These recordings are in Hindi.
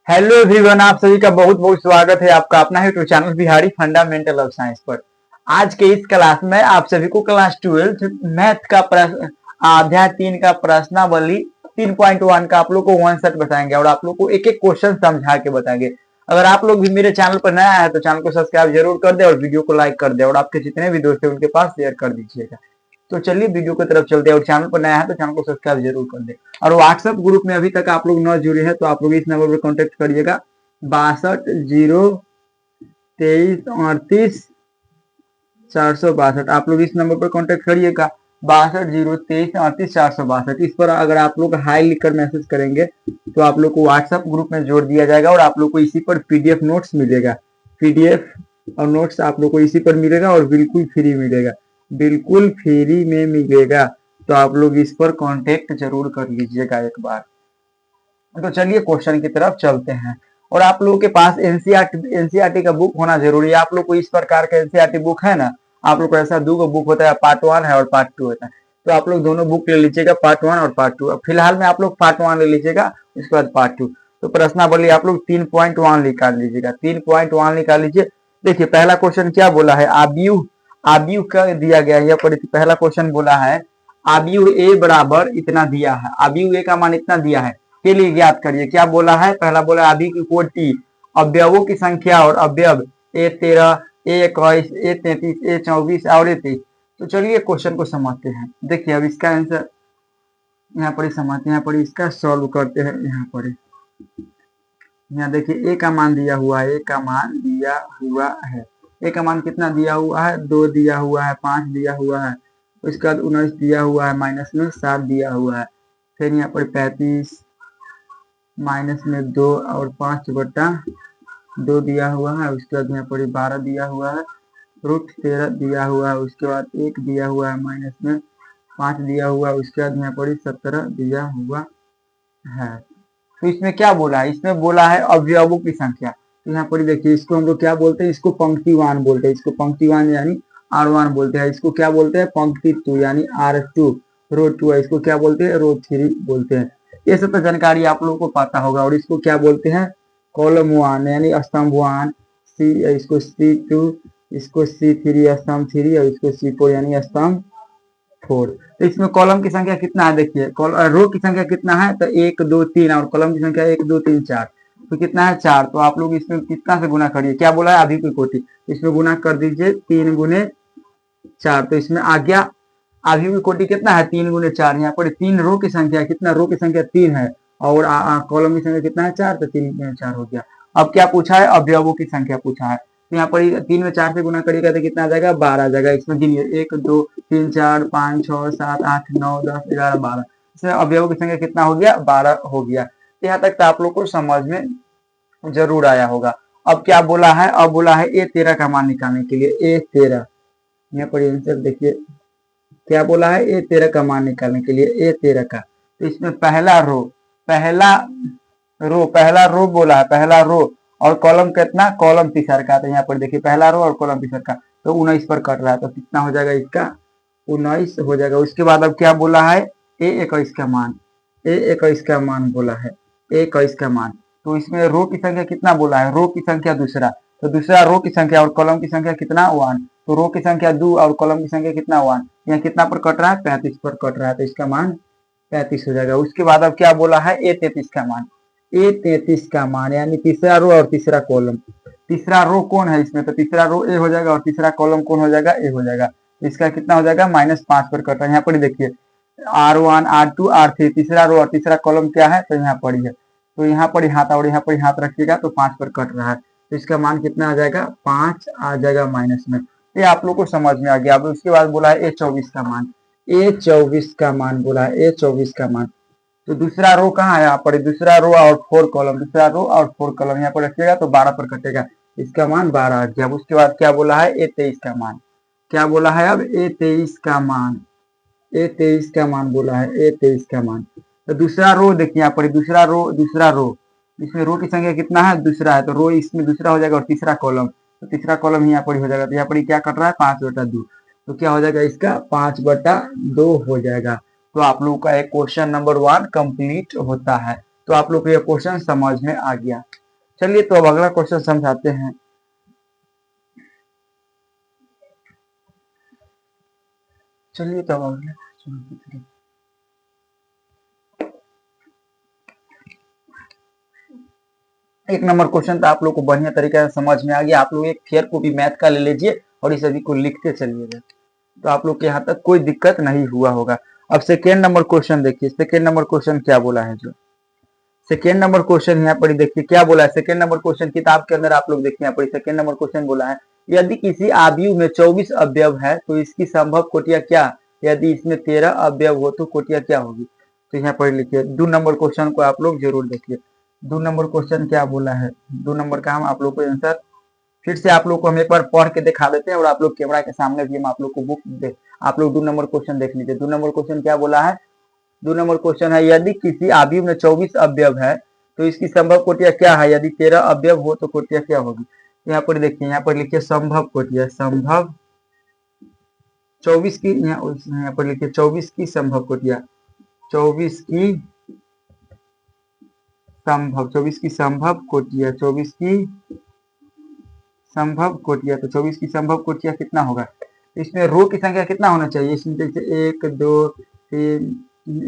हेलो एवरीवन, आप सभी का बहुत बहुत स्वागत है आपका अपना YouTube channel Bihari fundamental of science पर। आज के इस क्लास में आप सभी को क्लास 12 मैथ का प्रश्न अध्याय 3 का प्रश्नावली 3.1 का आप लोग को वन सेट बताएंगे और आप लोग को एक एक क्वेश्चन समझा के बताएंगे। अगर आप लोग भी मेरे चैनल पर नया है तो चैनल को सब्सक्राइब जरूर कर दे और वीडियो को लाइक कर दे और आपके जितने भी दोस्त है उनके पास शेयर कर दीजिएगा। तो चलिए वीडियो की तरफ चलते हैं और चैनल पर नया है तो चैनल को सब्सक्राइब जरूर कर दे। और व्हाट्सएप ग्रुप में अभी तक आप लोग न जुड़े हैं तो आप लोग इस नंबर पर कॉन्टेक्ट करिएगा 62 0 23 38 462। आप लोग इस नंबर पर कॉन्टेक्ट करिएगा 62 0 23 38 462। इस पर अगर आप लोग हाई लिखकर मैसेज करेंगे तो आप लोग को व्हाट्सएप ग्रुप में जोड़ दिया जाएगा और आप लोग को इसी पर पीडीएफ नोट्स मिलेगा। पीडीएफ और नोट्स आप लोग को इसी पर मिलेगा और बिल्कुल फ्री मिलेगा, बिल्कुल फ्री में मिलेगा। तो आप लोग इस पर कांटेक्ट जरूर कर लीजिएगा एक बार। तो चलिए क्वेश्चन की तरफ चलते हैं। और आप लोगों के पास एनसीईआरटी का बुक होना जरूरी है। आप लोग को इस प्रकार का एनसीईआरटी बुक है ना, आप लोग को ऐसा दो बुक होता है, पार्ट 1 है और पार्ट 2 होता है। तो आप लोग दोनों बुक ले लीजिएगा, पार्ट 1 और पार्ट 2। फिलहाल में आप लोग पार्ट 1 ले लीजिएगा, उसके बाद पार्ट 2। तो प्रश्नावली आप लोग 3.1 निकाल लीजिएगा, 3.1 निकाल लीजिए। देखिए पहला क्वेश्चन क्या बोला है, आबीयू आबीयू का दिया गया है। पहला क्वेश्चन बोला है आबीयू ए बराबर इतना दिया है, आबीयू ए का मान इतना दिया है के लिए ज्ञात करिए। क्या बोला है, पहला बोला आबी की कोटि, अवयवों की संख्या और अवयव A13 A21 A33 A24 और A23। तो चलिए क्वेश्चन को समझते हैं। देखिए अब इसका आंसर यहाँ पर समझते हैं, यहाँ पर इसका सॉल्व करते हैं। यहाँ पर यहाँ देखिए ए का मान दिया हुआ है, ए का मान दिया हुआ है। ए का मान कितना दिया हुआ है, 2 दिया हुआ है, 5 दिया हुआ है, उसके बाद 19 दिया हुआ है, माइनस में 7 दिया हुआ है, फिर यहाँ पर 35 माइनस में 2 और 5/2 दिया हुआ है, उसके बाद यहाँ पर 12 दिया हुआ है, रूट 13 दिया हुआ है, उसके बाद 1 दिया हुआ है, माइनस में 5 दिया हुआ है, उसके बाद यहाँ पर 17 दिया हुआ है। तो इसमें क्या बोला है, इसमें बोला है अवयवों की संख्या। तो यहाँ पर देखिए इसको हम लोग क्या बोलते हैं, इसको पंक्तिवान बोलते हैं, इसको पंक्तिवान यानी R1 बोलते हैं। इसको क्या बोलते हैं, पंक्ति 2 यानी R2, रो 2 है, इसको क्या बोलते हैं, रो 3 बोलते हैं। ये सब तो जानकारी आप लोगों को पता होगा। और इसको क्या बोलते हैं, कॉलम 1 यानी स्तंभ 1, इसको C2, इसको C3 स्तंभ 3 और इसको C4 यानी स्तंभ 4। तो इसमें कॉलम की संख्या कितना है, देखिए रो की संख्या कितना है, तो 1 2 3 और कॉलम की संख्या 1 2 3 4। तो कितना है, 4। तो आप लोग इसमें कितना से गुना करिए, क्या बोला है आधी की कोटि, इसमें गुना कर दीजिए 3 गुने 4। तो इसमें आ गया आधी की कोटि कितना है, 3 गुने 4। यहाँ पर 3 रो की संख्या कितना, रो की संख्या 3 है और कॉलम की संख्या कितना है, 4। तो 3 गुने 4 हो गया। अब क्या पूछा है, अवयवों की संख्या पूछा है। तो यहाँ पर 3 में 4 से गुना करिएगा तो कितना आ जाएगा, 12 आ जाएगा। इसमें गिनिए 1 2 3 4 5 6 7 8 9 10 11 12। इसमें अवयवों की संख्या कितना हो गया, 12 हो गया। यहाँ तक तो आप लोग को समझ में जरूर आया होगा। अब क्या बोला है, अब बोला है A13 का मान निकालने के लिए, A13 यहाँ पर आंसर देखिए क्या बोला है, A13 का मान निकालने के लिए, A13 का। तो इसमें पहला रो बोला है, पहला रो और कॉलम कितना, कॉलम तीसरा का। तो यहाँ पर देखिए पहला रो और कॉलम तीसरा का, तो 19 पर कट रहा है, तो कितना हो जाएगा इसका, 19 हो जाएगा। उसके बाद अब क्या बोला है, A21 का मान, A21 का मान बोला है, A21 का मान। तो इसमें रो की संख्या कितना बोला है, रो की संख्या दूसरा, तो दूसरा रो की संख्या और कॉलम की संख्या कितना, 1। तो रो की संख्या 2 और कॉलम की संख्या कितना, 1। यहाँ कितना पर कट रहा है, 35 पर कट रहा है, तो इसका मान 35 हो जाएगा। उसके बाद अब क्या बोला है, A33 का मान, A33 का मान यानी तीसरा रो और तीसरा कॉलम। तीसरा रो कौन है इसमें, तो तीसरा रो ए हो जाएगा और तीसरा कॉलम कौन हो जाएगा, ए हो जाएगा। इसका कितना हो जाएगा, -5 पर कट रहा है। यहाँ पर देखिए R1 R2 R3, तीसरा रो और तीसरा कॉलम क्या है, तो यहाँ पर है। तो यहाँ पर हाथ और यहाँ पर हाथ रखिएगा तो 5 पर कट रहा है, तो इसका मान कितना आ जाएगा, 5 आ जाएगा माइनस में। ये आप लोग को समझ में आ गया। अब उसके बाद बोला है A24 का मान, A24 का मान बोला है, A24 का मान। तो दूसरा रो कहाँ है, यहाँ पर दूसरा रो और 4 कॉलम, दूसरा रो और 4 कॉलम यहाँ पर रखिएगा तो 12 पर कटेगा, इसका मान 12 आ गया। अब उसके बाद क्या बोला है, A23 का मान। क्या बोला है अब, A23 का मान, A23 का मान बोला है, A23 का मान। तो दूसरा रो देखिए यहाँ पर दूसरा रो, इसमें रो की संख्या कितना है, दूसरा है, तो रो इसमें दूसरा हो जाएगा और तीसरा कॉलम, तो तीसरा कॉलम यहाँ पर हो जाएगा। तो यहाँ पर क्या कट रहा है, 5/2। तो क्या हो जाएगा इसका, 5/2 हो जाएगा। तो आप लोगों का एक क्वेश्चन नंबर 1 कंप्लीट होता है। तो आप लोग को ये क्वेश्चन समझ में आ गया। चलिए तो अब अगला क्वेश्चन समझाते हैं। चलिए तो अब अगला क्वेश्चन, एक नंबर क्वेश्चन तो आप लोग को बढ़िया तरीके से समझ में आ गया। आप लोग एक फेयर कॉपी मैथ का ले लीजिए और इस सभी को लिखते चलिएगा, तो आप लोग के यहाँ तक कोई दिक्कत नहीं हुआ होगा। अब सेकेंड नंबर क्वेश्चन देखिए, सेकेंड नंबर क्वेश्चन क्या बोला है। जो सेकेंड नंबर क्वेश्चन यहाँ पर देखिए क्या बोला है। सेकेंड नंबर क्वेश्चन किताब के अंदर आप लोग देखिए, यहाँ पर सेकेंड नंबर क्वेश्चन बोला है, यदि किसी आयु में 24 अवयव है तो इसकी संभव कोटियां क्या, यदि इसमें 13 अवयव हो तो कोटियां क्या होगी। तो यहाँ पर लिखिए 2 नंबर क्वेश्चन को आप लोग जरूर देखिए। 2 नंबर क्वेश्चन क्या बोला है, 2 नंबर का हम आप लोग को आंसर फिर से आप लोग को हम एक बार पढ़ के दिखा देते हैं और आप लोग कैमरा के सामने भी हम आप लोग को बुक दे, आप लोग 2 नंबर क्वेश्चन देख लीजिए। 2 नंबर क्वेश्चन क्या बोला है, 2 नंबर क्वेश्चन है, यदि किसी आयु में 24 अवयव है तो इसकी संभव कोटियां क्या है, यदि 13 अवयव हो तो कोटियां क्या होगी। यहाँ पर देखिए, यहाँ पर लिखिए संभव कोटियां, संभव 24 की, यहाँ पर लिखिए 24 की संभव कोटियां, 24 की संभव, 24 की संभव कोटियां, 24 की संभव कोटियां। तो 24 की संभव कोटियां कितना होगा, इसमें रो की संख्या कितना होना चाहिए, इसमें जैसे 1 2 3,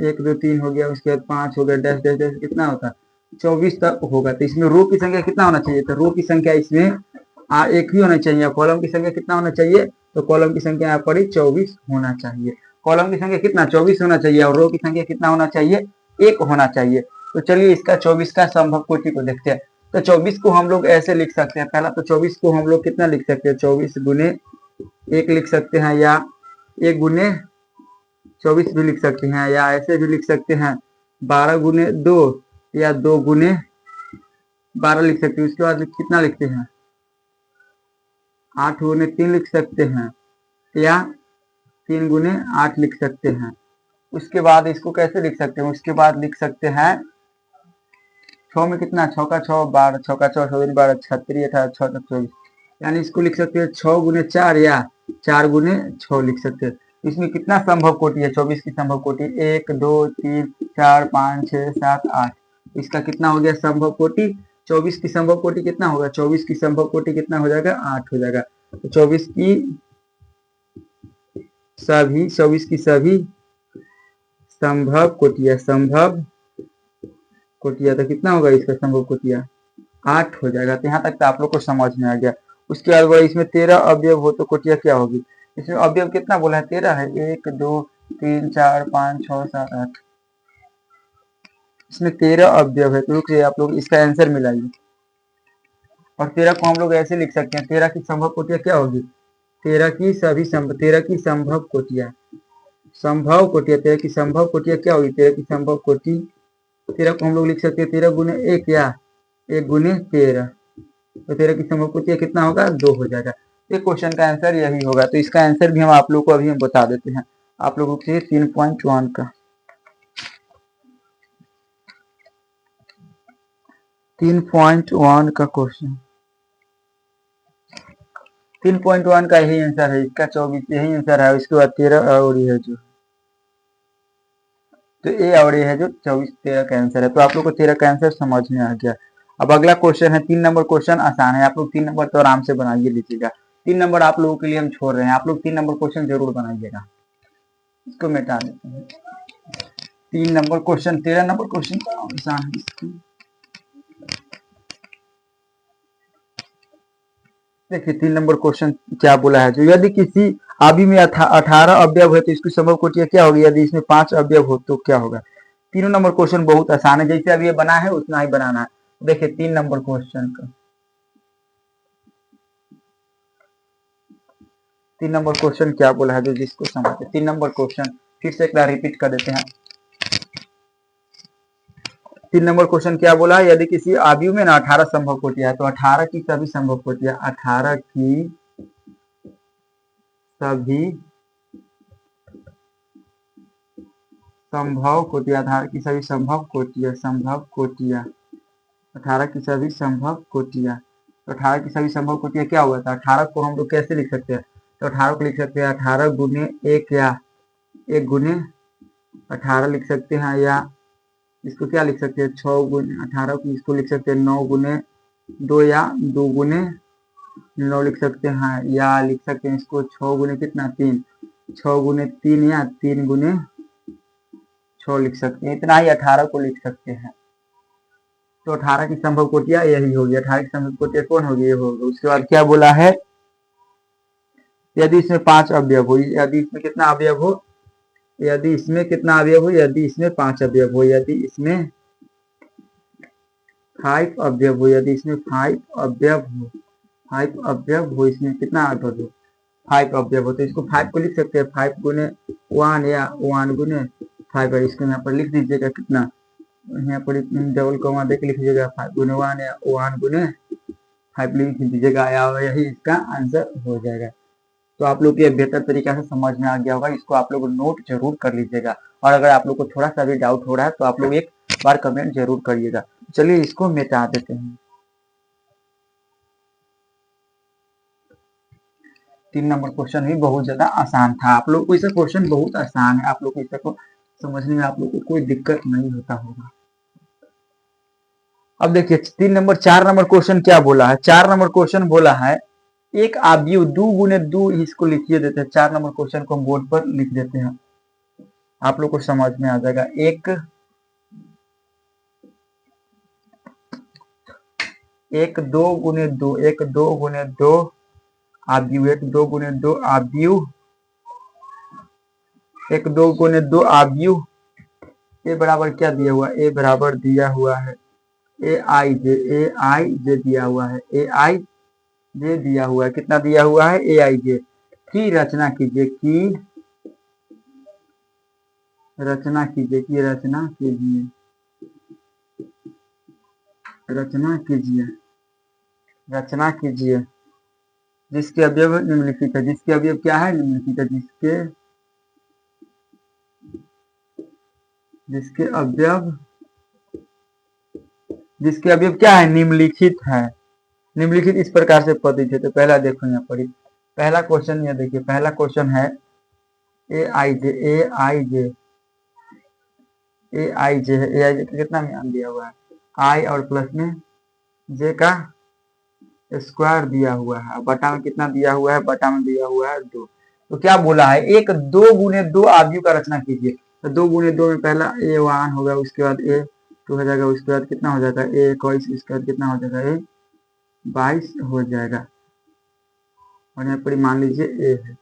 1 2 3 हो गया, उसके बाद 5 हो गया, डैश डैश डैश कितना होता है 24 तक होगा। तो इसमें रो की संख्या कितना होना चाहिए, तो रो की संख्या इसमें एक ही होना चाहिए। कॉलम की संख्या कितना होना चाहिए, तो कॉलम की संख्या यहाँ पर 24 होना चाहिए। कॉलम की संख्या कितना 24 होना चाहिए और रो की संख्या कितना होना चाहिए, 1 होना चाहिए। तो चलिए इसका 24 का संभव कोटि को देखते हैं। तो 24 को हम लोग ऐसे लिख सकते हैं, पहला तो 24 को हम लोग कितना लिख सकते हैं, 24 गुने 1 लिख सकते हैं, या 1 गुने 24 भी लिख सकते हैं, या ऐसे भी लिख सकते हैं 12 गुने 2 या 2 गुने 12 लिख सकते हैं। उसके बाद कितना लिखते हैं 8 गुने 3 लिख सकते हैं, या 3 गुने 8 लिख सकते हैं। उसके बाद इसको कैसे लिख सकते हैं, उसके बाद लिख सकते हैं 6 में कितना 6 का 6 12, 6 का 6 6 12 36 18 6 तक 24, यानी इसको लिख सकते हैं 6 गुने 4 या 4 गुने 6 लिख सकते हैं। इसमें कितना संभव कोटि है, 24 की संभव कोटि 1 2 3 4 5 6 7 8, इसका कितना हो गया संभव कोटि। 24 की संभव कोटि कितना होगा, 24 की संभव कोटि कितना हो जाएगा 8 हो जाएगा। तो 24 की सभी संभव कोटियां, संभव कोटिया, तो कितना होगा इसका संभव कोटिया 8 हो जाएगा। तो यहाँ तक तो आप लोग को समझ में आ गया। उसके बाद बोला इसमें 13 अवयव हो तो कोटिया क्या होगी। इसमें अवयव कितना बोला है 13 है, 1 2 3 4 5 6 7 8, इसमें 13 अवयव है। तो रुकिए आप लोग इसका आंसर मिलाइए, और 13 को हम लोग ऐसे लिख सकते हैं, 13 की संभव कोटिया क्या होगी, 13 की संभव कोटिया, संभव कोटिया 13 की संभव कोटिया क्या होगी, 13 की संभव कोटि 13 को हम लोग लिख सकते हैं 13 गुने 1 या 1 गुने 13, तो 13 की संभव कोटि कितना होगा 2 हो जाएगा। ये क्वेश्चन का आंसर यही होगा। तो इसका आंसर भी हम आप लोग को अभी हम बता देते हैं। आप लोगों के 3.1 का 3.1 का क्वेश्चन, 3.1 का यही आंसर है, इसका 24 यही आंसर है। उसके बाद 13 और ये है जो, तो ए और ये है जो 24 13 का आंसर है। तो आप लोग को 13 का आंसर समझ में आ गया। अब अगला क्वेश्चन है 3 नंबर क्वेश्चन आसान है, आप लोग 3 नंबर तो आराम से बनाइए लीजिएगा। 3 नंबर आप लोगों के लिए हम छोड़ रहे हैं, आप लोग 3 नंबर क्वेश्चन जरूर बनाइएगा। इसको मिटा देते हैं। 3 नंबर क्वेश्चन, 13 नंबर क्वेश्चन आसान है। देखिए 3 नंबर क्वेश्चन क्या बोला है, जो यदि किसी आदि में 18 अवयव है तो इसकी संभव कोटियां क्या होगी, यदि इसमें 5 अवयव हो तो क्या होगा। 3 नंबर क्वेश्चन बहुत आसान है, जैसे अभी ये बना है उतना ही बनाना है। देखिए 3 नंबर क्वेश्चन का 3 नंबर क्वेश्चन क्या बोला है, जो जिसको समझते 3 नंबर क्वेश्चन फिर से एक बार रिपीट कर देते हैं। 3 नंबर क्वेश्चन क्या बोला है, यदि किसी आयु में ना 18 संभव कोटियां है तो 18 की सभी संभव कोटियां, 18 की सभी संभव कोटियां, 18 की सभी संभव कोटियां, 18 की सभी संभव कोटियां। तो 18 की सभी संभव कोटियां क्या हुआ था, 18 को हम लोग कैसे लिख सकते हैं, तो 18 को लिख सकते हैं 18 गुने 1 या 1 गुने 18 लिख सकते हैं, या इसको क्या लिख सकते हैं, 6 गुने 18 को इसको लिख सकते हैं 9 गुने 2 या 2 गुने 9 लिख सकते हैं, हाँ, या लिख सकते हैं इसको 6 गुने कितना 3, 6 गुने 3 या 3 गुने 6 लिख सकते हैं, इतना ही 18 को लिख सकते हैं। तो 18 की संभव कोटियां यही होगी, 18 की संभव कोटियां कौन होगी, ये होगी। उसके बाद क्या बोला है, यदि इसमें 5 अवयव हो, यदि इसमें कितना अवयव हो, यदि इसमें कितना अवयव हो, यदि इसमें 5 अवयव हो, यदि इसमें 5 अवयव हो, यदि इसमें 5 अवयव हो, 5 अवयव हो, इसमें कितना अवयव हो, 5 अवयव हो, तो इसको 5 को लिख सकते हैं 5 गुने 1 या 1 गुने 5 है। इसको यहाँ पर लिख दीजिएगा कितना, यहाँ पर डबल कॉमा देख लिख लीजिएगा 5 गुने 1 या 1 गुने 5 लिख दीजिएगा, यही इसका आंसर हो जाएगा। तो आप लोग ये बेहतर तरीका से समझ में आ गया होगा, इसको आप लोग नोट जरूर कर लीजिएगा, और अगर आप लोग को थोड़ा सा भी डाउट हो रहा है तो आप लोग एक बार कमेंट जरूर करिएगा। चलिए इसको मिटा देते हैं। 3 नंबर क्वेश्चन भी बहुत ज्यादा आसान था, आप लोग को इसका क्वेश्चन बहुत आसान है, आप लोग को इसको समझने में आप लोग को कोई दिक्कत नहीं होता होगा। अब देखिए 3 नंबर 4 नंबर क्वेश्चन क्या बोला है, 4 नंबर क्वेश्चन बोला है एक आव्यूह 2 गुने 2, इसको लिखिए देते हैं, 4 नंबर क्वेश्चन को हम बोर्ड पर लिख देते हैं, आप लोग को समझ में आ जाएगा। एक 2 गुने 2, एक 2 गुने 2 आव्यूह, एक 2 गुने 2 आव्यूह, एक 2 गुने 2 आव्यूह, ए बराबर क्या दिया हुआ, ए बराबर दिया हुआ है ए आई जे दिया हुआ है, ए आई जे दिया हुआ है, कितना दिया हुआ है, ए आई जे की रचना कीजिए, की रचना कीजिए, की रचना कीजिए, रचना कीजिए, रचना कीजिए, जिसके अवयव निम्नलिखित है, जिसके अवयव क्या है, निम्नलिखित है, जिसके अवयव क्या है, निम्नलिखित है, निम्नलिखित इस प्रकार से पतित है। तो पहला देखो यहाँ पर पहला क्वेश्चन, ये देखिए पहला क्वेश्चन है ए आई जे, ए आई जे, ए आई जे है, ए आई जे का कितना मान दिया हुआ है, आई और प्लस में जे का स्क्वायर दिया हुआ है, बटा में कितना दिया हुआ है, बटा में दिया हुआ है 2। तो क्या बोला है, एक 2 गुने 2 आव्यूह का रचना कीजिए। तो 2 गुने 2 में पहला ए 1 होगा, उसके बाद ए 2 हो जाएगा, उसके बाद कितना हो जाएगा ए 21, इसके बाद कितना हो जाएगा ए 22 हो जाएगा, और यहाँ पर मान लीजिए ए है।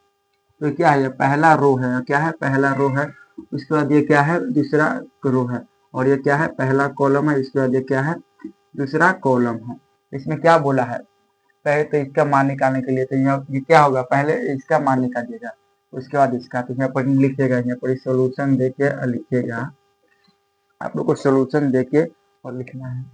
तो क्या है, पहला रो है, क्या है, पहला रो है, उसके बाद ये क्या है, दूसरा रो है, और ये क्या है, पहला कॉलम है, इसके बाद ये क्या है, दूसरा कॉलम है। इसमें क्या बोला है, पहले तो इसका मान निकालने के लिए तो ये क्या होगा, पहले इसका मान निकालिएगा, उसके बाद इसका, तो यहाँ पर लिखिएगा, यहाँ पर सोल्यूशन देके लिखिएगा, आप लोग को सोल्यूशन देके और लिखना है।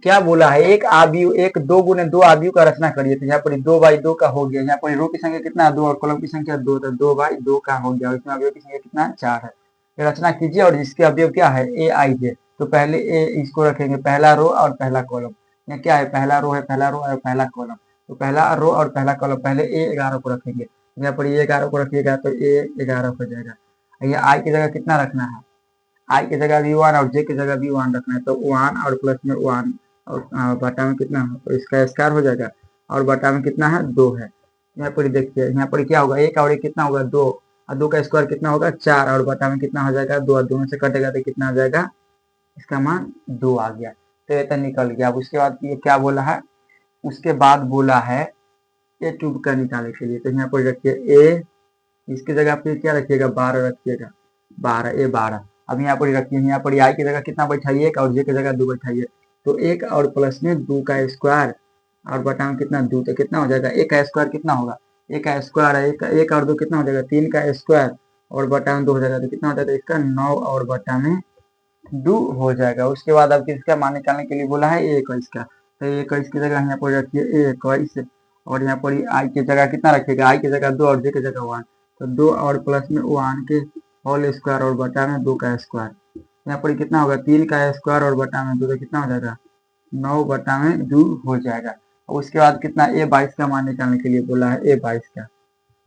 क्या बोला है, एक आव्यूह, एक 2 गुने 2 आव्यूह का रचना करिए। तो यहाँ पर 2 बाई 2 का हो गया, यहाँ पर रो की संख्या कितना 2 और कॉलम की संख्या 2, तो 2 बाई 2 का हो गया, और इसमें अवयव की संख्या कितना 4 है। रचना कीजिए, और जिसके अवयव क्या है, ए आई जे, तो पहले ए इसको रखेंगे, पहला रो और पहला कॉलम, यहाँ क्या है, पहला रो है, पहला रो और पहला कॉलम, तो पहला रो और पहला कॉलम, पहले ए 11 को रखेंगे, यहाँ पर ए 11 को रखिएगा तो ए 11 हो जाएगा। यहाँ आई की जगह कितना रखना है, आई की जगह भी 1 और जे की जगह भी 1 रखना है, तो 1 और प्लस में 1 और बटा में कितना है, तो इसका स्क्वायर हो जाएगा, और बटा में कितना है 2 है। यहाँ पर देखिए, यहाँ पर क्या होगा, एक और एक कितना होगा 2, और 2 का स्क्वायर कितना होगा 4, और बटा में कितना हो जाएगा 2, और दोनों से कटेगा तो कितना आ जाएगा, इसका मान 2 आ गया, तो ये तो निकल गया। अब उसके बाद ये क्या बोला है, उसके बाद बोला है ए ट्यूब का निकालने के लिए, तो यहाँ पर रखिए ए, इसकी जगह पे क्या रखिएगा 12 रखिएगा, 12 ए 12। अब यहाँ पर रखिए, यहाँ पर आई की जगह कितना बैठाइए, एक, और जे की जगह 2 बैठाइए, तो 1 और प्लस में 2 का स्क्वायर और बटा में कितना 2, तो कितना हो जाएगा, 1 का स्क्वायर कितना होगा, 1 का स्क्वायर है, 1 और 2 कितना हो जाएगा 3 का स्क्वायर, और बटा में 2 हो जाएगा, तो कितना हो जाएगा इसका 9 और बटा में 2 हो जाएगा। उसके बाद अब किसका मान निकालने के लिए बोला है, ए 21 का, तो ए 21 की जगह यहाँ पर रखिए ए 21, और यहाँ पर आई की जगह कितना रखिएगा, आई की जगह 2 और जे की जगह 1, तो 2 और प्लस में 1 के होल स्क्वायर और बटा में 2 का स्क्वायर, यहाँ पर कितना होगा 3 का स्क्वायर और बटा में 2, तो कितना हो जाएगा 9 बटा में 2 हो जाएगा। और उसके बाद कितना ए 22 का मान निकालने के लिए बोला है, ए 22 का,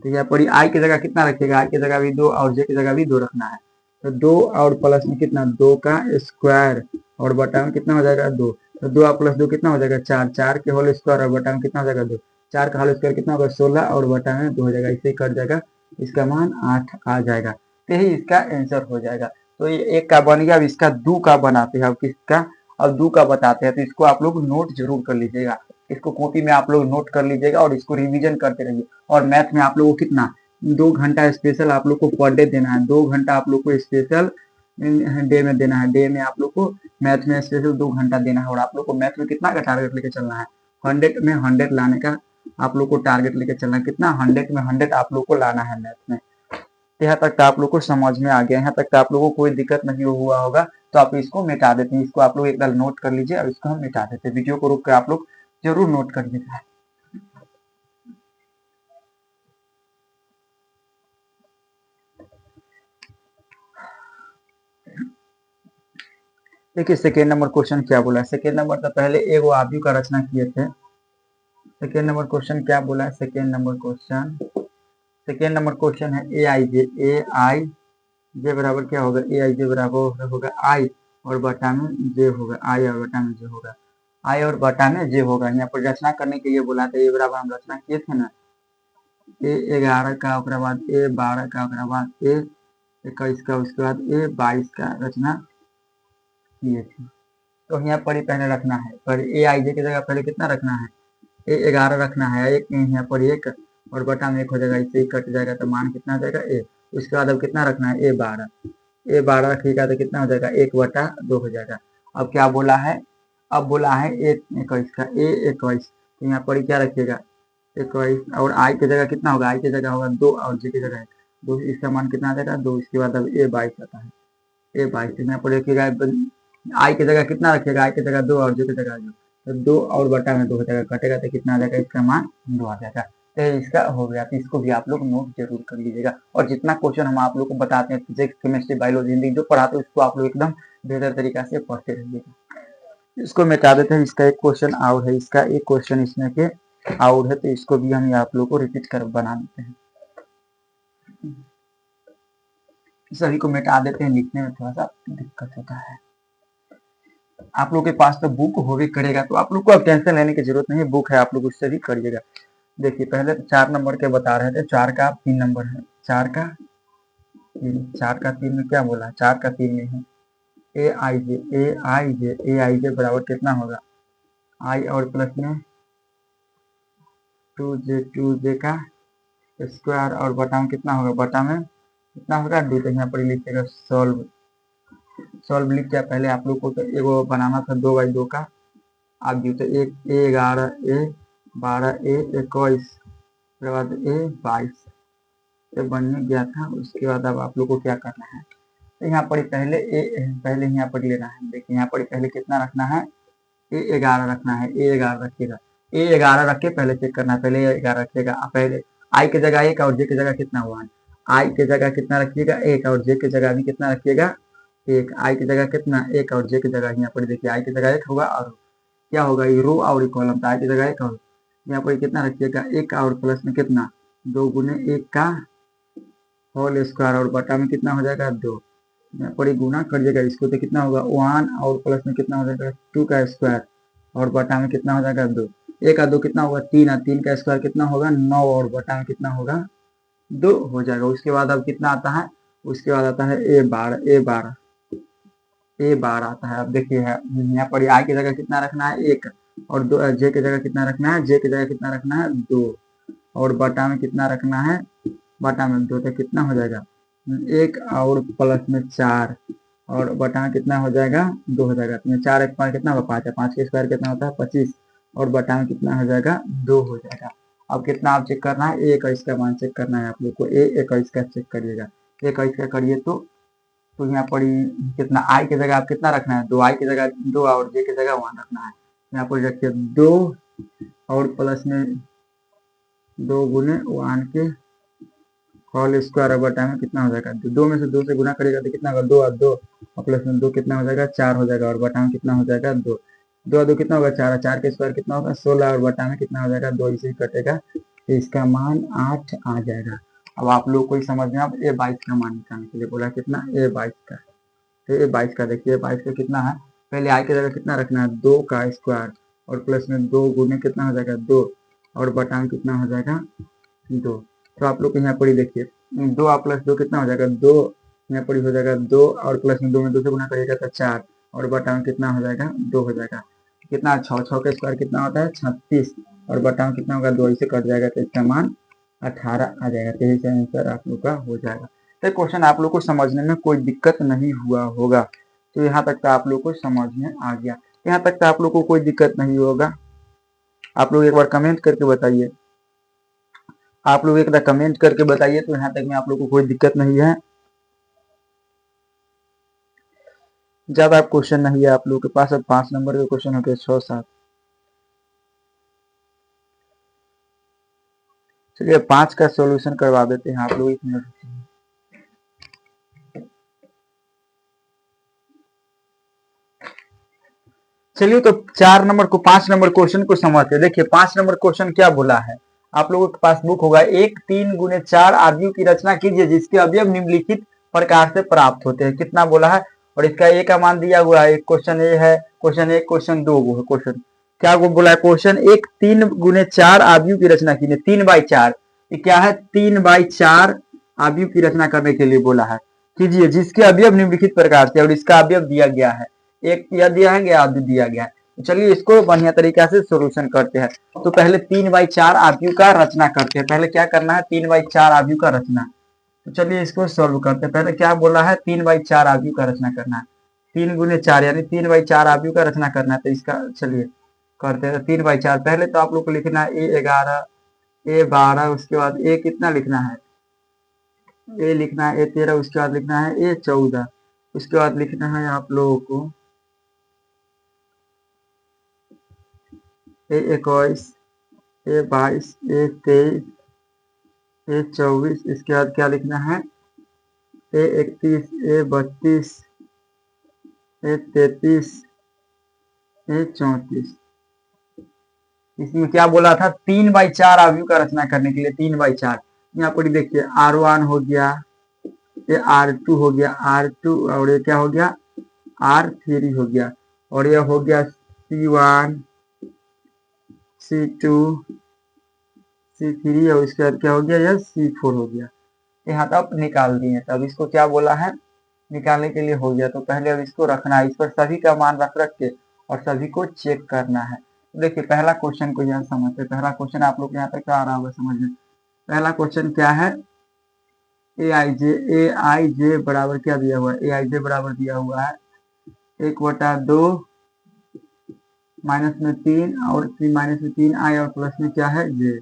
तो यहाँ पर आई की जगह कितना रखिएगा, आई की जगह भी 2 और जे की जगह भी 2 रखना है। तो 2 और प्लस में कितना 2 का स्क्वायर और बटा में कितना हो जाएगा 2। तो 2 और प्लस 2 कितना हो जाएगा 4, 4 के होल स्क्वायर और बटा में कितना हो जाएगा 2, 4 का होल स्क्वायर कितना होगा 16 और बटा में 2 हो जाएगा, इससे कट जाएगा, इसका मान 8 आ जाएगा। तो यही इसका आंसर हो जाएगा। तो ये एक का बन गया। अब इसका 2 का बनाते हैं, अब किसका, अब 2 का बताते हैं। तो इसको आप लोग नोट जरूर कर लीजिएगा, इसको कॉपी में आप लोग नोट कर लीजिएगा और इसको रिवीजन करते रहिए। और मैथ में आप लोगों को कितना 2 घंटा स्पेशल आप लोग को पर डे देना है, 2 घंटा आप लोग को स्पेशल डे में देना है। डे में आप लोग को मैथ में स्पेशल 2 घंटा देना है। और आप लोग को मैथ में कितना का टारगेट लेके चलना है, 100 में 100 लाने का आप लोग को टारगेट लेके चलना है। कितना 100 में 100 आप लोग को लाना है मैथ में। यहाँ तक आप लोग को समझ में आ गया, यहाँ तक आप लोगों को कोई दिक्कत नहीं हुआ होगा। तो आप इसको मिटा देते हैं, इसको आप लोग एक बार नोट कर लीजिए और इसको हम मिटा देते हैं। वीडियो को रुक कर आप लोग जरूर नोट करिएगा। देखिए सेकेंड नंबर क्वेश्चन क्या बोला है। सेकेंड नंबर तो पहले एगो आव्यू का रचना किए थे। सेकेंड नंबर क्वेश्चन क्या बोला है, सेकेंड नंबर क्वेश्चन है ए आई जे बराबर क्या होगा, ए आई जे बराबर होगा आई और बटा में जे होगा, आई और बटा में जे होगा, आई और बटा में जे होगा। यहाँ पर रचना करने के लिए बोला था, ए बराबर हम रचना किए थे ना, ए 11 का, उसके बाद ए 12 का, उसके बाद ए 21 का, उसके बाद ए 22 का रचना किए थे। तो यहाँ पर ही पहले रखना है, पर ए आई जे की जगह पहले कितना रखना है, ए 11 रखना है, एक यहाँ पर 1 और बटा में 1 हो जाएगा, इससे ही कट जाएगा तो मान कितना आ जाएगा ए। उसके बाद अब कितना रखना है, ए 12 रखिएगा तो कितना हो जाएगा 1/2 हो जाएगा। अब क्या बोला है, अब बोला है ए 21 का, ए 21, तो यहाँ पर क्या रखिएगा 21 और आई की जगह कितना होगा, आई की जगह होगा 2 और जे की जगह 2, इसका मान कितना आ जाएगा 2। इसके बाद अब ए 22 आता है, ए 22 यहाँ पर देखिएगा आई की जगह कितना रखिएगा, आई की जगह 2 और जे की जगह 2, तो 2 और बटा में 2 हो जाएगा, कटेगा तो कितना आ जाएगा, इसका मान 2 आ जाएगा। तो इसका हो गया। तो इसको भी आप लोग नोट जरूर कर लीजिएगा। और जितना क्वेश्चन हम आप लोग को बताते हैं फिजिक्स केमिस्ट्री बायोलॉजी हिंदी जो पढ़ाते हैं उसको आप लोग एकदम बेहतर तरीका से पढ़ते रहिएगा। इसको मिटा देते हैं। इसका एक क्वेश्चन आउट है, इसका एक क्वेश्चन इसमें के आउट है, तो इसको भी हम आप लोग को रिपीट कर बना देते हैं। सभी को मिटा देते हैं, लिखने में थोड़ा सा दिक्कत होता है। आप लोग के पास तो बुक हो भी करेगा, तो आप लोग को अब टेंशन लेने की जरूरत नहीं है, बुक है आप लोग उससे भी करिएगा। देखिए पहले 4 नंबर के बता रहे थे, 4 का 3 नंबर है, 4 का 3 में क्या बोला, 4 का 3 में है ए आई जे बराबर कितना होगा, आई और प्लस में 2जे का स्क्वायर और बटा में कितना होगा, बटा में कितना होगा 2। तो यहाँ पर लिखिएगा सॉल्व लिख दिया। पहले आप लोग को तो एगो बनाना था 2/2 का आव्यू, तो एक ए 11 ए 12 ए 21 उसके बाद ए 22 तो बन गया था। उसके बाद अब आप लोग को क्या करना है, तो यहाँ पर पहले यहाँ पर लेना है। देखिए यहाँ पर पहले कितना रखना है, ए 11 रखना है, ए 11 रखिएगा, ए 11 रख के पहले चेक करना है, पहले ए 11 रखिएगा। पहले आई की जगह 1 और जे की जगह कितना हुआ है, आई की जगह कितना रखिएगा 1 और जे की जगह भी कितना रखिएगा 1, आई की जगह कितना 1 और जे की जगह यहाँ पर देखिए आई की जगह 1 होगा और क्या होगा ये रो और कॉलम, तो आई की जगह 1 और यहाँ पर कितना रखिएगा 1 और प्लस में कितना 2 गुने 1 का होल स्क्वायर और बटा में कितना हो जाएगा 2। यहाँ पर गुना करिएगा इसको तो कितना होगा 1 और प्लस में कितना हो जाएगा 2 का स्क्वायर और बटा में कितना हो जाएगा 2। 1 और 2 कितना होगा 3 और 3 का स्क्वायर कितना होगा 9 और बटा में कितना होगा 2 हो जाएगा। उसके बाद अब कितना आता है, उसके बाद आता है ए 12 आता है। अब देखिए यहाँ पर आई की जगह कितना रखना है 1 और 2, जे की जगह कितना रखना है, जे की जगह कितना रखना है 2 और बटा में कितना रखना है, बटा में 2, तो कितना हो जाएगा 1 और प्लस में 4 और बटा में कितना हो जाएगा 2 हो जाएगा। 4 एक 5 कितना होगा 5 है, 5 के स्क्वायर कितना होता है 25 और बटा में कितना हो जाएगा 2 हो जाएगा। अब कितना आप चेक करना है, ए 21 का मान चेक करना है आप लोग को, ए 21 का चेक करिएगा, 21 का करिए तो यहाँ पर कितना आई की जगह आप कितना रखना है 2, आई की जगह 2 और जे की जगह 1 रखना है। यहाँ पर रखिए 2 और प्लस में 2 गुने 1 के होल स्क्वायर बटा में कितना हो जाएगा 2 में से 2 से गुना करेगा तो कितना होगा 2 और 2 और प्लस में 2 कितना हो जाएगा 4 हो जाएगा और बटा में कितना हो जाएगा 2 और 2 कितना होगा 4 के स्क्वायर कितना होगा 16 और बटा में कितना हो जाएगा 2, इसे ही कटेगा तो इसका मान 8 आ जाएगा। अब आप लोग को समझ में, अब A22 का मान निकालने के लिए बोला कितना, A22 का। तो A22 का देखिए, A22 का कितना है, पहले आई की जगह कितना रखना है, 2 का स्क्वायर और प्लस में 2 गुने कितना हो जाएगा 2 और बटा में कितना हो जाएगा 2। तो आप लोग यहाँ पर ही देखिए 2 प्लस 2 कितना हो जाएगा 2, यहाँ पर हो जाएगा 2 और प्लस में 2 में 2 से गुना करिएगा तो 4 और बटा में कितना हो जाएगा 2 हो जाएगा। कितना 6 का स्क्वायर कितना होता है 36 और बटा में कितना होगा 2 से कट जाएगा तो इसका मान 18 आ जाएगा। तो यही आंसर आप लोग का हो जाएगा। तो क्वेश्चन आप लोग को समझने में कोई दिक्कत नहीं हुआ होगा। तो यहाँ तक तो आप लोग को समझ में आ गया, यहाँ तक तो आप लोग को कोई दिक्कत नहीं होगा। आप लोग एक बार कमेंट करके बताइए, आप लोग एक बार कमेंट करके बताइए। तो यहाँ तक में आप लोग को कोई दिक्कत नहीं है, ज्यादा क्वेश्चन नहीं है आप लोग के पास। अब 5 नंबर के क्वेश्चन होते हैं 6-7। चलिए 5 का सॉल्यूशन करवा देते हैं आप लोग, 1 मिनट। चलिए तो 4 नंबर को 5 नंबर क्वेश्चन को समझते हैं। देखिए 5 नंबर क्वेश्चन क्या बोला है, आप लोगों के पास बुक होगा, एक 3 गुने 4 आव्यूह की रचना कीजिए जिसके अवयव निम्नलिखित प्रकार से प्राप्त होते हैं। कितना बोला है, और इसका ए का मान दिया हुआ है। एक क्वेश्चन ए है, क्वेश्चन 1, क्वेश्चन 2 है। क्वेश्चन क्या बोला है, क्वेश्चन 1 3 गुने 4 आव्यूह की रचना कीजिए। 3/4 ये क्या है, 3/4 आव्यूह की रचना करने के लिए बोला है, कीजिए जिसके अवयव निम्नलिखित प्रकार से, और इसका अवयव दिया गया है, एक यह दिया है या दिया गया है। तो चलिए इसको बढ़िया तरीका से सोल्यूशन करते हैं। तो पहले 3/4 आव्यूह का रचना करते हैं। पहले क्या करना है, 3/4 आव्यूह का रचना। तो चलिए इसको सॉल्व करते हैं। पहले क्या बोला है, 3/4 आव्यूह का रचना करना है। 3 गुने 4 यानी 3/4 आव्यूह का रचना करना है। तो इसका चलिए करते हैं। 3/4 पहले तो आप लोग को लिखना है A11 A12, उसके बाद A कितना लिखना है, A लिखना है A13, उसके बाद लिखना है A14, उसके बाद लिखना है आप लोगों को A21 A22 A23 A24, इसके बाद क्या लिखना है A31 A32 A33 A34। इसमें क्या बोला था, 3/4 आव्यूह का रचना करने के लिए 3/4। यहाँ पर देखिए R1 हो गया, ये R2 हो गया, R2 और ये क्या हो गया R3 हो गया, और ये हो गया C1 C2 C3 और इसके बाद क्या हो गया यह C4 हो गया। यहाँ तक निकाल दिए। तब इसको क्या बोला है, निकालने के लिए हो गया। तो पहले अब इसको रखना है, इस पर सभी का मान रख के और सभी को चेक करना है। देखिए पहला क्वेश्चन को यहाँ समझते। पहला क्वेश्चन आप लोग यहाँ तक क्या आ रहा होगा समझ में। पहला क्वेश्चन क्या है, Aij बराबर क्या दिया हुआ है, Aij बराबर दिया हुआ है 1/2 माइनस में 3 और माइनस में 3 आई और प्लस में क्या है j।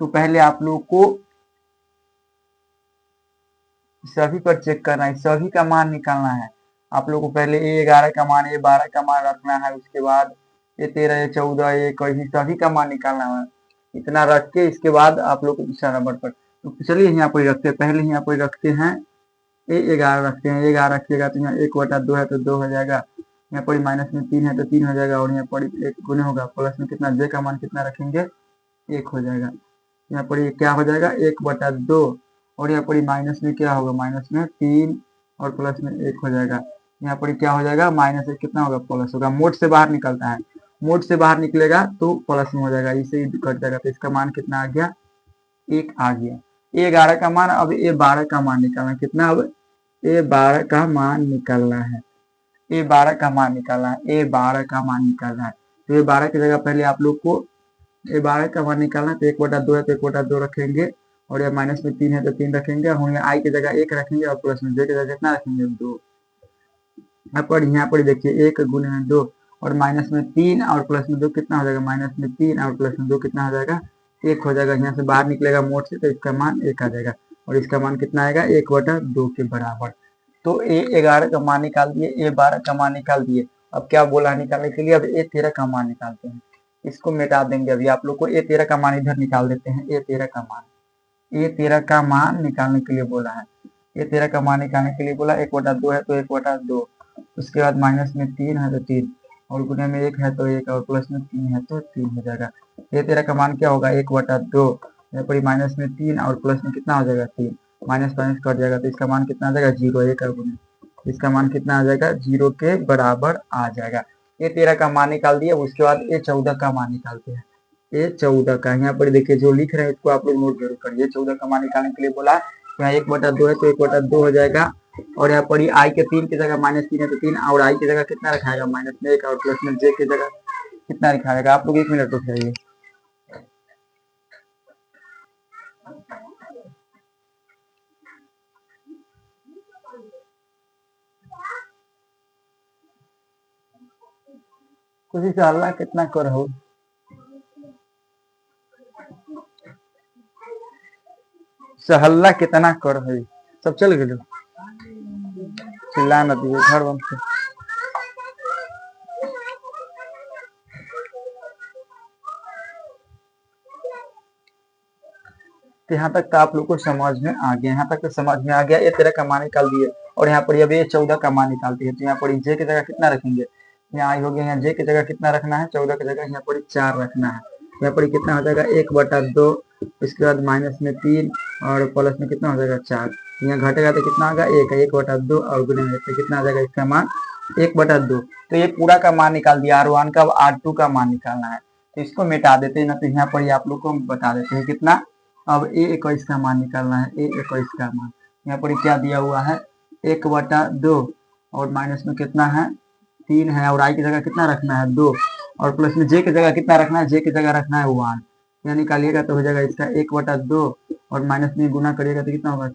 तो पहले आप लोग को सभी पर चेक करना है, सभी का मान निकालना है। आप लोग को पहले A11 का मान A12 का मान रखना है, उसके बाद A13 A14 A21 सभी का मान निकालना है। इतना रख के इसके बाद आप लोग को दूसरा नंबर पर, तो चलिए यहाँ पर रखते हैं। पहले यहाँ पर रखते हैं A11 रखते हैं। A11 रखिएगा तो यहाँ 1/2 है तो 2 हो जाएगा, यहाँ पर माइनस में 3 है तो 3 हो जाएगा, और यहाँ पर 1 गुने होगा, प्लस में कितना j का मान कितना रखेंगे 1 हो जाएगा। यहाँ पर ये क्या हो जाएगा 1/2, और यहाँ पर माइनस में क्या होगा, माइनस में 3 और प्लस में 1 हो जाएगा। यहाँ पर क्या हो जाएगा माइनस से कितना होगा प्लस होगा, मोड से बाहर निकलता है, मोड से बाहर निकलेगा तो प्लस में हो जाएगा, इसे कट जाएगा। तो इसका मान कितना आ गया 1 आ गया। A11 का मान, अब A12 का मान निकालना कितना, अब A12 का मान निकालना है, A12 का मान निकालना है, A12 का मान निकालना है। तो A12 की जगह पहले आप लोग को A12 का मान निकालना है। तो 1/2 है तो 1/2 रखेंगे, और ये माइनस में 3 है तो 3 रखेंगे, और यहाँ आई की जगह 1 रखेंगे और प्लस में j की जगह कितना रखेंगे 2। यहाँ पर देखिए 1 गुने में 2 और माइनस में 3 और प्लस में 2 कितना हो जाएगा, माइनस में 3 और प्लस में 2 कितना हो जाएगा 1 हो जाएगा। यहाँ से बाहर निकलेगा मोड से, तो इसका मान 1 आ जाएगा, और इसका मान कितना आएगा 1/2 के बराबर। तो A11 का मान निकाल दिए, A12 का मान निकाल दिए। अब क्या बोला निकालने के लिए, अब A13 का मान निकालते हैं। इसको मिटा देंगे अभी आप लोग को, A13 का मान इधर निकाल देते हैं। A13 का मान, A13 का मान निकालने के लिए बोला है, A13 का मान निकालने के लिए बोला 1/2 है तो 1/2, उसके बाद माइनस में 3 है तो 3, और गुने में 1 है तो 1 और प्लस में 3 है तो 3 हो जाएगा। ये तेरा का मान क्या होगा 1/2। यहाँ पर माइनस में 3 और प्लस में कितना हो जाएगा 3, माइनस माइनस कट जाएगा तो इसका मान कितना आ जाएगा 0। 1 और गुने इसका मान कितना आ जाएगा 0 के बराबर आ जाएगा। ये 13 का मान निकाल दिया। उसके बाद ये 14 का मान निकालते हैं। ये 14 का यहाँ पर देखिए जो लिख रहे हैं इसको आप लोग नोट जरूर करिए। 14 का मान निकालने के लिए बोला यहाँ 1/2 है तो 1/2 हो जाएगा। और यहाँ पर आई के 3 की जगह -3 है तो 3 और आई की जगह कितना रखाएगा -1 और प्लस में जे की जगह कितना रखाएगा। आप लोग 1 मिनट रुक जाइए। खुशी से हल्ला कितना कर हो, हल्ला कितना कर है। सब चल गए चिल्ला न दिए घर बंद से। तो यहाँ तक तो आप लोग को समझ में आ गया। यहाँ तक तो समझ में आ गया। ये 13 का मान निकाल दिए और यहाँ पर अब ये 14 का मान निकालते हैं। तो यहाँ पर जे की जगह कितना रखेंगे, यहाँ आई हो गया। यहाँ जे की जगह कितना रखना है 14 की जगह यहाँ पर 4 रखना है। यहाँ पर कितना हो जाएगा 1/2। इसके बाद माइनस में 3 और प्लस में कितना हो जाएगा 4। यहाँ घटेगा तो कितना होगा 1 1/2 और गुणे में कितना आ जाएगा इसका मान 1/2। तो ये पूरा का मान निकाल दिया। R1 का R2 का मान निकालना है तो इसको मिटा देते हैं ना। तो यहाँ पर आप लोग को बता देते हैं कितना। अब A21 का मान निकालना है। A21 का मान यहाँ पर क्या दिया हुआ है 1/2 और माइनस में कितना है 3 है और आई की जगह कितना रखना है 2 और प्लस में जे की जगह कितना रखना है, जे की जगह रखना है 1। यहाँ निकालिएगा तो हो जाएगा इसका 1/2 और माइनस में गुना करिएगा तो कितना होगा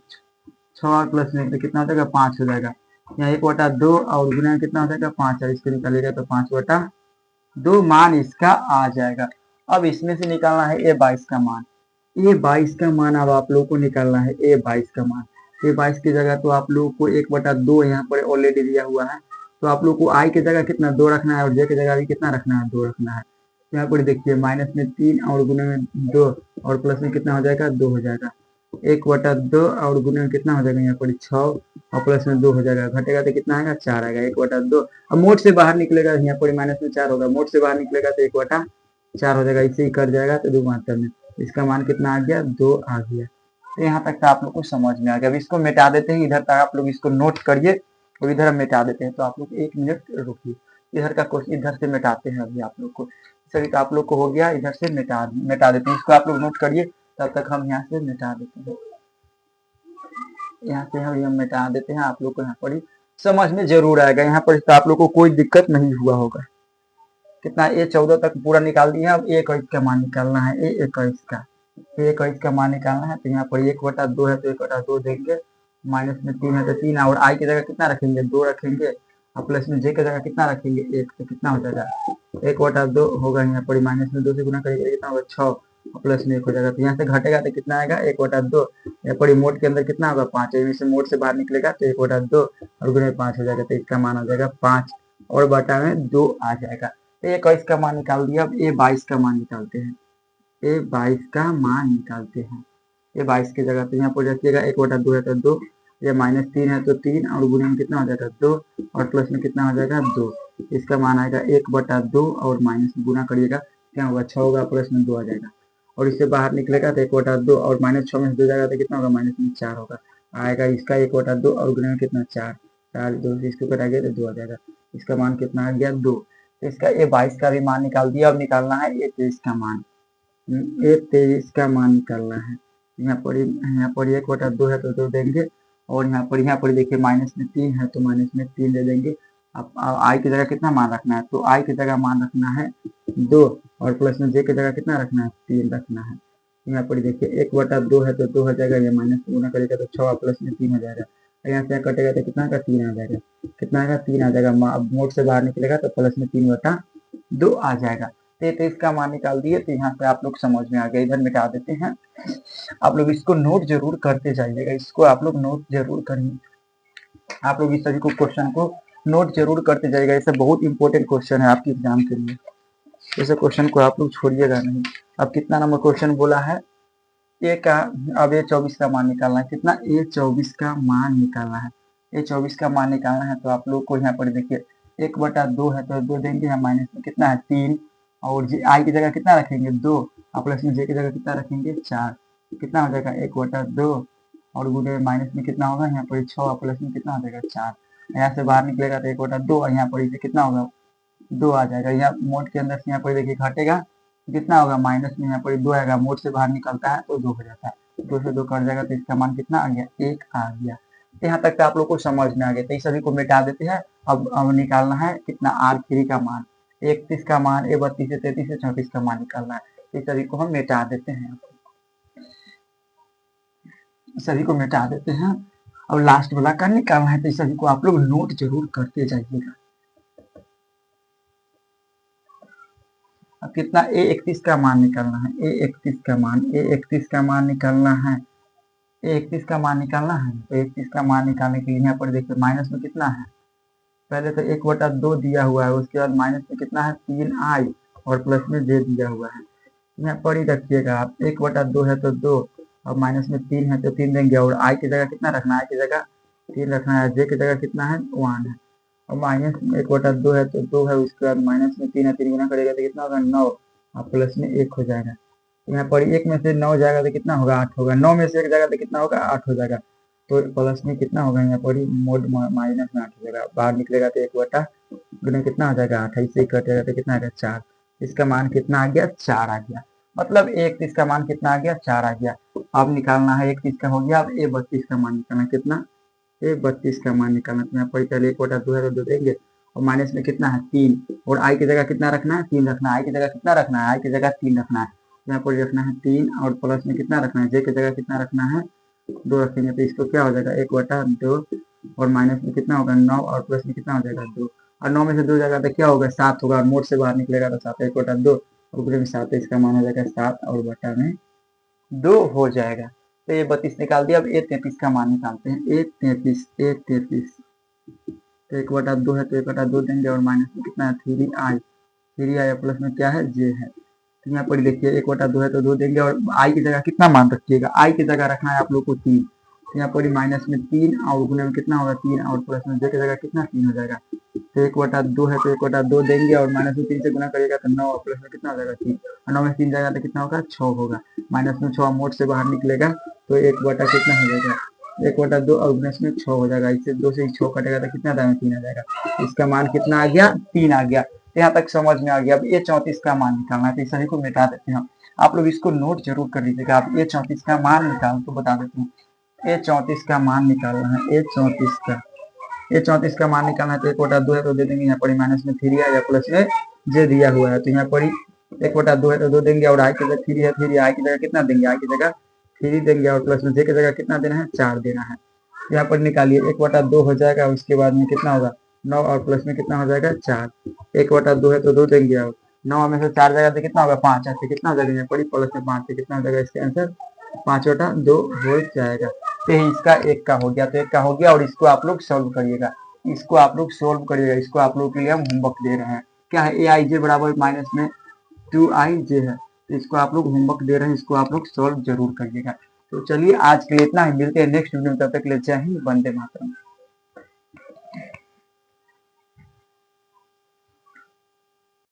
6 और प्लस में तो कितना हो जाएगा 5 हो जाएगा। यहाँ 1/2 और गुना कितना हो जाएगा 5 और इसको निकालिएगा तो 5/2 मान इसका आ जाएगा। अब इसमें से निकालना है A22 का मान। A22 का मान अब आप लोगों को निकालना है। A22 का मान A22 की जगह तो आप लोगों को 1/2 यहाँ पर ऑलरेडी दिया हुआ है। तो आप लोग को आई की जगह कितना 2 रखना है और जे की जगह भी कितना रखना है 2 रखना है। यहाँ पर देखिए माइनस में 3 और गुने में 2 और प्लस में कितना हो जाएगा 2 हो जाएगा। 1/2 और गुने में कितना हो जाएगा यहाँ पर 6 और प्लस में 2 हो जाएगा। घटेगा तो कितना आएगा 4 आएगा 1/2। अब मोड से बाहर निकलेगा यहाँ पर माइनस में 4 होगा। मोड से बाहर निकलेगा तो 1/4 हो जाएगा। इसे ही कट जाएगा तो 2 मात्रा में इसका मान कितना आ गया 2 आ गया। तो यहाँ तक तो आप लोग को समझ में आ गया। अब इसको मिटा देते हैं। इधर तक आप लोग इसको नोट करिए और इधर हम मिटा देते हैं। तो आप लोग 1 मिनट रुकिए। इधर का क्वेश्चन इधर से मिटाते हैं अभी आप लोग को। सभी तो आप लोग को हो गया। इधर से मिटा देते हैं। इसको आप लोग नोट करिए तब तक हम यहाँ से मिटा देते हैं। यहाँ से हम मिटा देते हैं। आप लोग को यहाँ पर समझ में जरूर आएगा। यहाँ पर तो आप लोग को कोई दिक्कत नहीं हुआ होगा। कितना A14 तक पूरा निकाल दिया। अब A21 का मान निकालना है। A21 का A21 का मान निकालना है। तो यहाँ पर 1/2 है तो 1/2 देंगे। माइनस में 3 है तो 3 और आई की जगह कितना रखेंगे 2 रखेंगे और प्लस में जे की जगह कितना रखेंगे 1। तो कितना हो जाएगा 1/2 होगा। यहाँ पर माइनस में 2 से गुना करेंगे कितना होगा 6 और प्लस में 1 हो जाएगा। तो यहाँ से घटेगा तो कितना आएगा 1/2। यहाँ पर मोड के अंदर कितना होगा 5 है। से मोड से बाहर निकलेगा तो 1/2 और गुने 5 हो जाएगा। तो इसका मान आ जाएगा 5 और बटा में 2 आ जाएगा। A21 का मान निकाल दिया। अब A22 का मान निकालते हैं। A22 का मान निकालते हैं। A22 की जगह तो यहाँ पर रखिएगा 1/2 है तो 2, ये -3 है तो 3 और गुणे में कितना हो जाएगा 2 और प्लस में कितना हो जाएगा 2। इसका मान आएगा 1/2 और माइनस में गुना करिएगा क्या होगा 6 होगा प्लस में 2 आ जाएगा। और इससे बाहर निकलेगा तो 1/2 और -6 में 2 जाएगा तो कितना होगा माइनस में 4 होगा आएगा। इसका 1/2 और गुणे में कितना 4 2 इसको कटा गया तो 2 आ जाएगा। इसका मान कितना आ गया 2। इसका A22 का भी मान निकाल दिया। अब निकालना है A23 का मान। A23 का मान निकालना है। यहाँ पर 1/2 है तो 2 देंगे और यहाँ पर देखिए माइनस में 3 है तो माइनस में 3 दे देंगे। अब आई की जगह कितना मान रखना है तो आई की जगह मान रखना है 2 और प्लस में जे की जगह कितना रखना है 3 रखना है। यहाँ पर देखिए 1/2 है तो 2 हो जाएगा। ये माइनस गुना करेगा तो 6 प्लस में 3 हो जाएगा। यहाँ से कटेगा तो कितना का 3 आ जाएगा। कितना आएगा 3 आ जाएगा। अब मोड से बाहर निकलेगा तो प्लस में 3/2 आ जाएगा। तो इसका मान निकाल दिए। तो यहाँ से आप लोग समझ में आ गए। इधर मिटा देते हैं। आप लोग इसको नोट जरूर करते जाइएगा। इसको आप लोग नोट जरूर करिए। आप लोग इस सभी को क्वेश्चन को नोट जरूर करते जाइएगा। ऐसा बहुत इंपॉर्टेंट क्वेश्चन है आपके एग्जाम के लिए। ऐसे क्वेश्चन को आप लोग छोड़िएगा नहीं। अब कितना नंबर क्वेश्चन बोला है ए का। अब A24 का मान निकालना है। कितना A24 का मान निकालना है। A24 का मान निकालना है तो आप लोग को यहाँ पर देखिए 1/2 है तो 2 देंगे, यहाँ माइनस में कितना है 3, और आई की जगह कितना रखेंगे 2, और प्लस में जे की जगह कितना रखेंगे 4, कितना हो जाएगा 1/2, और गुणे माइनस में कितना होगा यहाँ पर 6, और प्लस में कितना हो जाएगा 4, यहाँ से बाहर निकलेगा तो 1/2, और यहाँ पर इसे कितना होगा 2 आ जाएगा। यहाँ मोड के अंदर से यहाँ पर देखिए घटेगा कितना होगा माइनस में, यहाँ पर 2 आएगा, मोड से बाहर निकलता है तो 2 हो जाता है, 2 से 2 कट जाएगा तो इसका मान कितना आ गया 1 आ गया। तो यहाँ तक तो आप लोग को समझ में आ गया। तो इस सभी को मिटा देते हैं। अब निकालना है कितना R3 का मान, 31 का मान, 32 से 33 से 34 का मान निकालना है। तो इस सभी को हम मिटा देते हैं, सभी को मिटा देते हैं। और लास्ट वाला का निकालना है। तो इस सभी को आप लोग नोट जरूर करते जाइएगा। अब कितना A31 का मान निकालना है, A31 का मान, A31 का मान निकालना है, A31 का मान निकालना है। तो 31 का मान निकालने के लिए यहाँ पर देखिए माइनस में कितना है, पहले तो 1/2 दिया हुआ है, उसके बाद माइनस में कितना है 3i, और प्लस में j दिया हुआ है। यहाँ पर ही रखिएगा आप, 1/2 है तो 2, और माइनस में 3 है तो 3 देंगे, और i की जगह कितना रखना है, i की जगह 3 रखना है, j की जगह कितना है 1 है, और माइनस में 1/2 है तो 2 है, उसके बाद माइनस में 3 है, 3 गुना करेगा तो कितना होगा 9, और प्लस में 1 हो जाएगा। यहाँ पर 1 में से 9 जाएगा तो कितना होगा 8 होगा, 9 में से 1 जाएगा तो कितना होगा 8 हो जाएगा। तो प्लस में कितना होगा यहाँ पर मोड माइनस में 8 हो जाएगा, बाहर निकलेगा तो 1/2 कितना हो जाएगा 8, इससे कटेगा तो कितना आ गया 4, इसका मान कितना आ गया 4 आ गया। मतलब 31 का मान कितना आ गया 4 आ गया। अब निकालना है 31 का हो गया, अब A32 का मान निकालना कितना, A32 का मान निकालना। तो यहाँ पर पहले 1/2 है तो 2 देंगे, और माइनस में कितना है 3, और i की जगह कितना रखना है 3 रखना है, i की जगह कितना रखना है, i की जगह 3 रखना है, यहाँ पर रखना है 3, और प्लस में कितना रखना है j की जगह कितना रखना है 2 रखेंगे। तो इसको क्या हो जाएगा 1/2, और माइनस में कितना होगा 9, और प्लस में कितना हो जाएगा 2, और 9 में से 2 जाएगा तो क्या होगा 7 होगा, और मोड से बाहर निकलेगा तो 7, 1/2 और पूरे में 7, इसका मान हो जाएगा 7, और बटा में 2 हो जाएगा। तो ये 32 निकाल दिया। अब A33 का मान निकालते हैं, A33 तो 1/2 है तो 1/2 देंगे, और माइनस में कितना है 3i, प्लस में क्या है j है। तो यहाँ पर देखिए 1/2 है तो 2 देंगे, और i की जगह कितना मान रखिएगा, i की जगह रखना है आप लोग को 3, तो यहाँ पर माइनस में 3, और गुने में कितना होगा 3, और प्लस में j की जगह कितना 3 हो जाएगा। तो 1/2 है तो 1/2 देंगे, और माइनस में 3 से गुना करेगा तो 9, और प्लस में कितना हो जाएगा 3, और 9 में 3 जाएगा तो कितना होगा 6 होगा, माइनस में 6 मोड से बाहर निकलेगा तो 1/2 कितना हो जाएगा 1/2, और माइनस में 6 हो जाएगा, इससे 2 से 6 कटेगा तो कितना दाएं 3 आ जाएगा, इसका मान कितना आ गया 3 आ गया। यहाँ तक समझ में आ गया। अब A34 का मान निकालना है। तो इस सभी को मिटा देते हैं। आप लोग इसको नोट जरूर कर लीजिएगा। आप A34 का मान निकाल तो बता देते हैं। A34 का मान निकालना है, A34 का मान निकालना है। तो 1/2 है तो दे देंगे, यहाँ पर माइनस में 3 है, या प्लस में j दिया हुआ है। तो यहाँ पर 1/2 है तो 2 देंगे, और i की जगह 3 है, 3 i की जगह कितना देंगे, i की जगह 3 देंगे, और प्लस में j की जगह कितना देना है 4 देना है। यहाँ पर निकालिए 1/2 हो जाएगा, उसके बाद में कितना होगा 9, और प्लस में कितना हो जाएगा 4, 1/2 है तो 2 देंगे, और 9 में से 4 जाएगा तो कितना होगा 5, ऐसे कितना हो जाएगा यहाँ पर प्लस में 5 से कितना हो जाएगा, इसका आंसर 5/2 हो जाएगा। तो इसका 1 का हो गया, तो 1 का हो गया, और इसको आप लोग सॉल्व करिएगा, इसको आप लोग सोल्व करिएगा। इसको आप लोग के लिए हम होमवर्क दे रहे हैं। क्या है aij बराबर माइनस में 2ij है। तो इसको आप लोग होमवर्क दे रहे हैं, इसको आप लोग सॉल्व जरूर करिएगा। तो चलिए आज के लिए इतना ही, मिलते हैं नेक्स्ट वीडियो में, तब तक के लिए जय हिंद, वंदे मातरम।